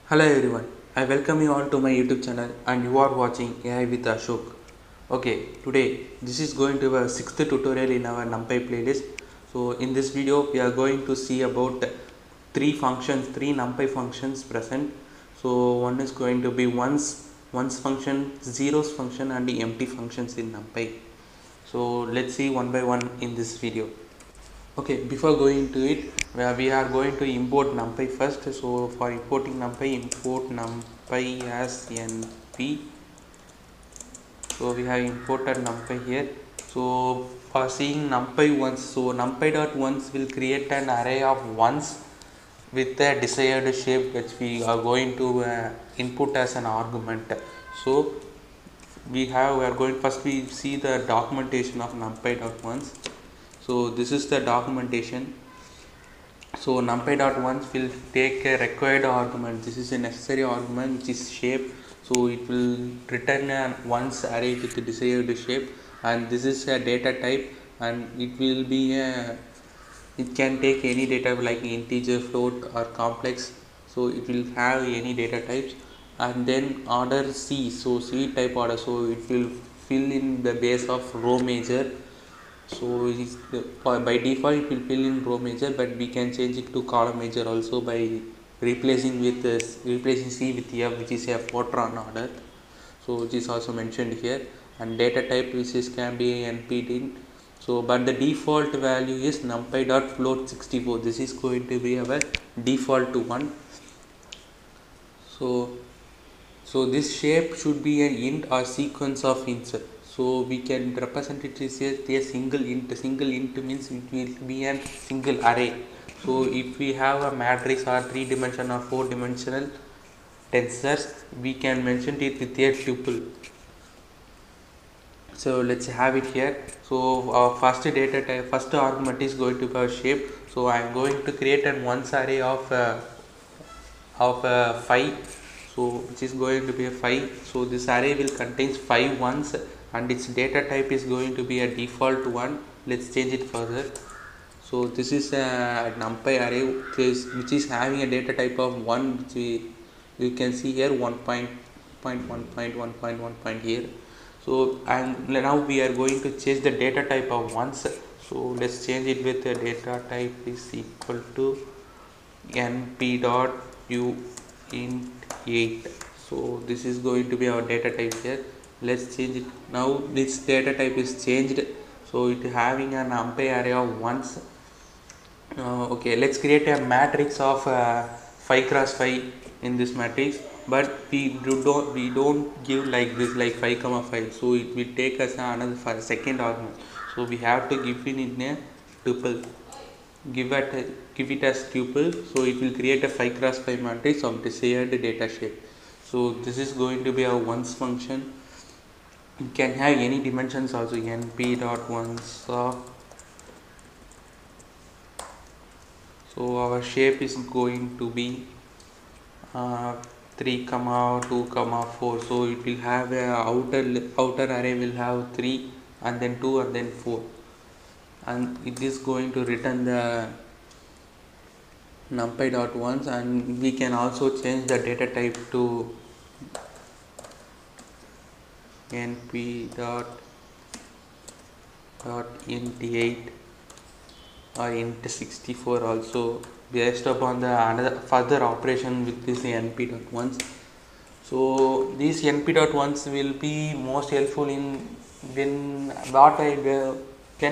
Hello everyone, I welcome you all to my YouTube channel and you are watching AI with Ashok. Okay, today this is going to be a sixth tutorial in our NumPy playlist. So in this video we are going to see about three NumPy functions present. So one is going to be ones function, zeros function and the empty functions in NumPy. So let's see one by one in this video. Okay, before going to it, we are going to import NumPy first. So for importing NumPy, import NumPy as np. So we have imported NumPy here. So for seeing NumPy ones, so NumPy.ones will create an array of ones with a desired shape which we are going to input as an argument. So we are going first we see the documentation of NumPy.ones. So this is the documentation. So numpy.ones will take a required argument. This is a necessary argument which is shape. So it will return a ones array with the desired shape, and this is a data type, and it will be a it can take any data like integer, float or complex. So it will have any data types, and then order C, so C type order, so it will fill in the base of row major. So by default it will fill in row major, but we can change it to column major also by replacing C with F, which is a Fortran order. So which is also mentioned here, and data type which is can be npdint. So but the default value is numpy.float64. This is going to be our default to 1. So this shape should be an int or sequence of ints. So we can represent it as a single int. A single int means it will be a single array. So if we have a matrix or 3-dimensional or 4-dimensional tensors, we can mention it with a tuple. So let's have it here. So first data type, first argument is going to be a shape. So I am going to create an ones array of 5. So which is going to be a 5. So this array will contains 5 ones, and its data type is going to be a default one. Let's change it further. So this is a numpy array which is having a data type of 1, which you can see here 1.1.1.1 here. So and now we are going to change the data type of ones. So let's change it with the data type is equal to np dot u int 8. So this is going to be our data type here. Let's change it. Now this data type is changed, so it having an numpy array of ones. Okay, let's create a matrix of 5 cross 5 in this matrix, but we don't give like this, like 5 comma 5. So it will take us another second argument. So we have to give it in a tuple, give it as tuple. So it will create a 5 cross 5 matrix of desired data shape. So this is going to be our ones function. It can have any dimensions also, np dot ones of. So our shape is going to be 3 comma 2 comma 4. So it will have a outer array will have 3 and then 2 and then 4, and it is going to return the numpy.ones, and we can also change the data type to np dot int 8 or int 64 also, based upon the another further operation with this np.ones. So these np.ones will be most helpful in when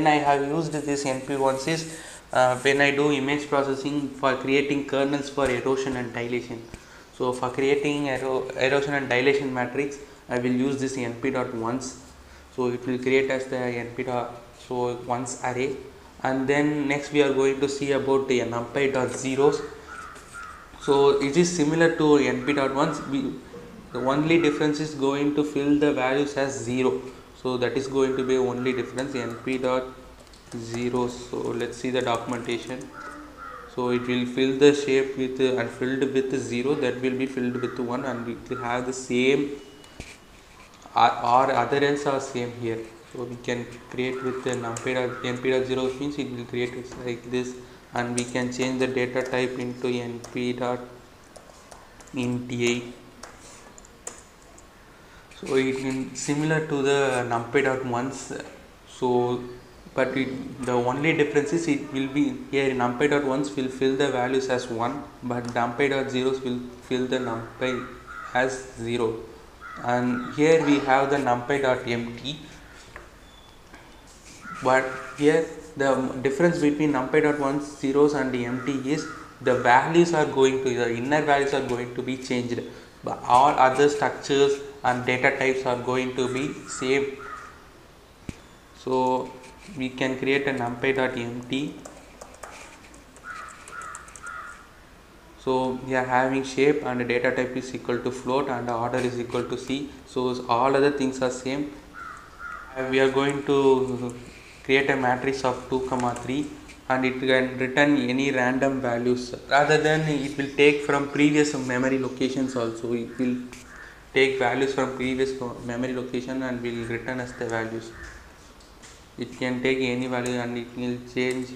I have used this np.ones is when I do image processing for creating kernels for erosion and dilation. So for creating erosion and dilation matrix, I will use this np.ones. So it will create as the ones array, and then next we are going to see about the numpy.zeros. So it is similar to np.ones. The only difference is going to fill the values as 0. So that is going to be only difference, np.0. So let's see the documentation. So it will fill the shape with and filled with 0, that will be filled with 1, and it will have the same or other ends are same here. So we can create with the np.0 means it will create like this, and we can change the data type into np. int 8. So it is similar to the numpy.1s. So but the only difference is it will be here numpy.1s will fill the values as 1, but numpy.0s will fill the numpy as 0. And here we have the numpy.empty, but here the difference between numpy.1's zeros and the empty is the values are going to, the inner values are going to be changed, but all other structures and data types are going to be same. So we can create a numpy.empty. So we are having shape and data type is equal to float and order is equal to C. So all other things are same. We are going to create a matrix of 2, 3, and it can return any random values, rather than it will take from previous memory locations also. It will take values from previous memory location and will return us the values. It can take any value and it will change.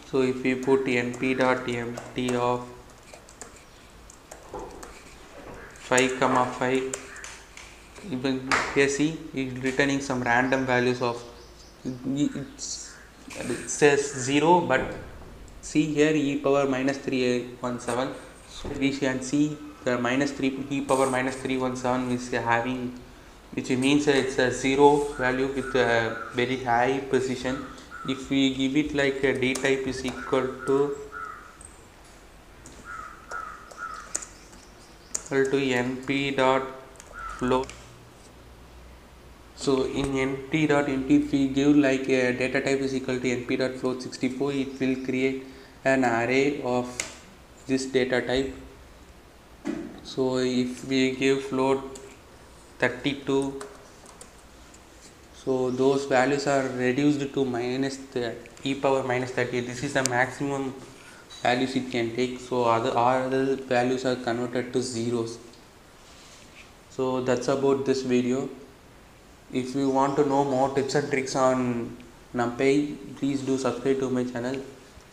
So if we put np.empty of 5, 5, even here see it's returning some random values of, it says 0, but see here e power minus 317. So we can see the minus 3 e power minus 317 is having, which means it's a 0 value with a very high precision. If we give it like a d type is equal to np dot float. So in np.empty, if we give like a data type is equal to np.float 64, it will create an array of this data type. So if we give float 32, so those values are reduced to minus e power minus 30. This is the maximum values it can take. So all other values are converted to zeros. So that's about this video. If you want to know more tips and tricks on NumPy, please do subscribe to my channel,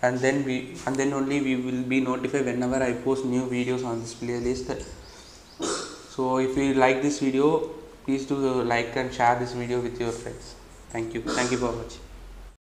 and then only we will be notified whenever I post new videos on this playlist. So if you like this video, please do like and share this video with your friends. Thank you for watching.